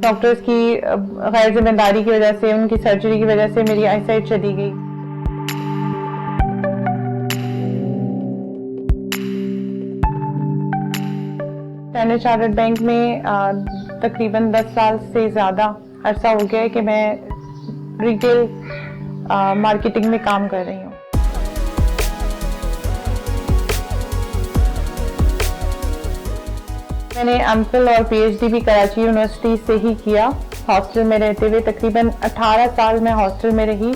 Doctors की गैर जिम्मेदारी की वजह से, उनकी सर्जरी की वजह से मेरी आईसाइट चली गई। स्टैंडर्ड चार्टर्ड बैंक में तकरीबन 10 साल से ज़्यादा अरसा हो गया है कि मैं रिटेल मार्केटिंग में काम कर रही हूँ। मैंने एमफिल और पीएचडी भी कराची यूनिवर्सिटी से ही किया। हॉस्टल में रहते हुए तकरीबन 18 साल मैं हॉस्टल में रही।